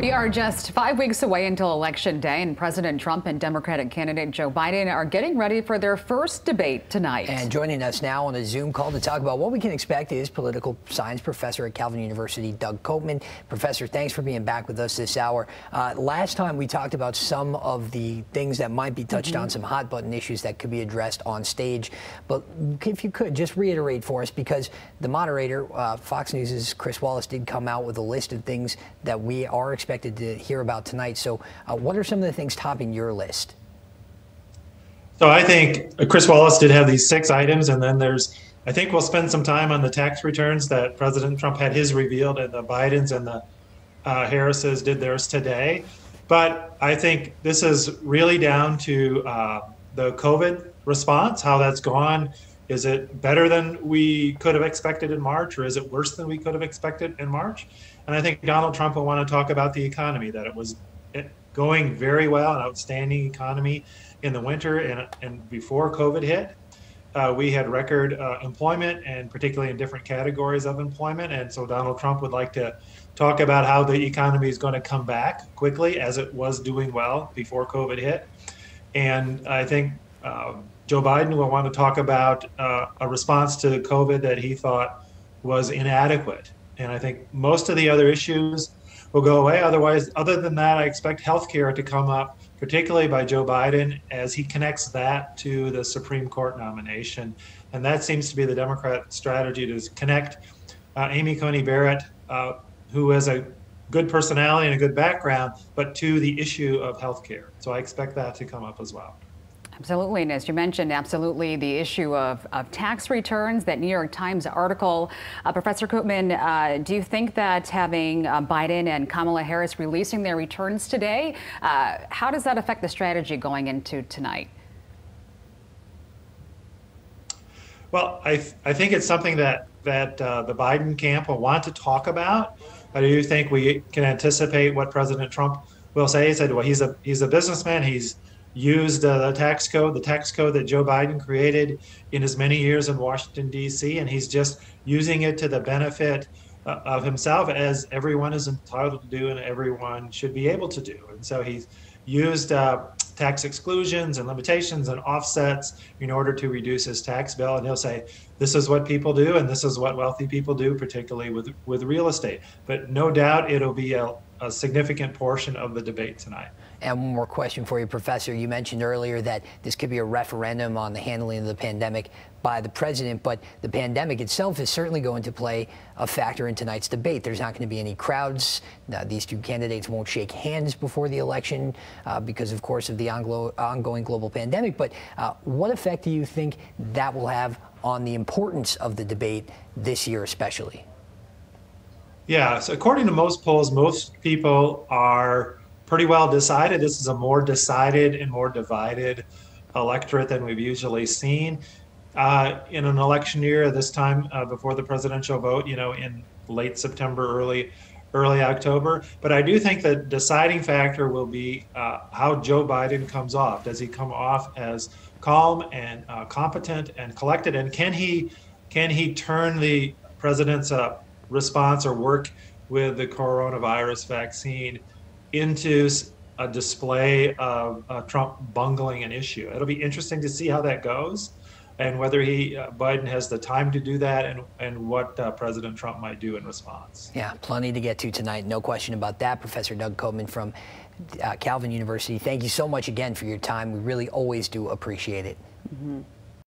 We are just 5 weeks away until Election Day, and President Trump and Democratic candidate Joe Biden are getting ready for their first debate tonight. And joining us now on a Zoom call to talk about what we can expect is political science professor at Calvin University, Doug Copeman. Professor, thanks for being back with us this hour. Last time we talked about some of the things that might be touched on, some hot button issues that could be addressed on stage. But if you could just reiterate for us, because the moderator, Fox News' Chris Wallace, did come out with a list of things that we are expected to hear about tonight. So what are some of the things topping your list? So I think Chris Wallace did have these 6 items, and then I think we'll spend some time on the tax returns that President Trump had his revealed, and the Bidens and the Harrises did theirs today. But I think this is really down to the COVID response, how that's gone. Is it better than we could have expected in March, or is it worse than we could have expected in March? And I think Donald Trump will want to talk about the economy, that it was going very well, an outstanding economy in the winter and before COVID hit. We had record employment, and particularly in different categories of employment. And so Donald Trump would like to talk about how the economy is going to come back quickly, as it was doing well before COVID hit. And I think Joe Biden will want to talk about a response to COVID that he thought was inadequate. And I think most of the other issues will go away. Other than that, I expect healthcare to come up, particularly by Joe Biden, as he connects that to the Supreme Court nomination. And that seems to be the Democrat strategy, to connect Amy Coney Barrett, who has a good personality and a good background, but to the issue of healthcare. So I expect that to come up as well. Absolutely, and as you mentioned, absolutely the issue of tax returns, that New York Times article. Professor Copeman, do you think that having Biden and Kamala Harris releasing their returns today, how does that affect the strategy going into tonight? Well, I think it's something that the Biden camp will want to talk about. I do think we can anticipate what President Trump will say. He said, well, he's a businessman. He's used the tax code that Joe Biden created in his many years in Washington, D.C., and he's just using it to the benefit of himself, as everyone is entitled to do and everyone should be able to do. And so he's used tax exclusions and limitations and offsets in order to reduce his tax bill. And he'll say, this is what people do, and this is what wealthy people do, particularly with real estate. But no doubt it'll be a significant portion of the debate tonight. And one more question for you, Professor. You mentioned earlier that this could be a referendum on the handling of the pandemic by the president, but the pandemic itself is certainly going to play a factor in tonight's debate. There's not going to be any crowds. These two candidates won't shake hands before the election because, of course, of the ongoing global pandemic. But what effect do you think that will have on the importance of the debate this year especially? Yeah, so according to most polls, most people are pretty well decided. This is a more decided and more divided electorate than we've usually seen in an election year this time before the presidential vote, in late September, early October. But I do think the deciding factor will be how Joe Biden comes off. Does he come off as calm and competent and collected? And can he turn the president's response or work with the coronavirus vaccine into a display of Trump bungling an issue? It'll be interesting to see how that goes, and whether Biden has the time to do that, and what President Trump might do in response. Yeah, plenty to get to tonight. No question about that. Professor Doug Copeman from Calvin University, thank you so much again for your time. We really always do appreciate it.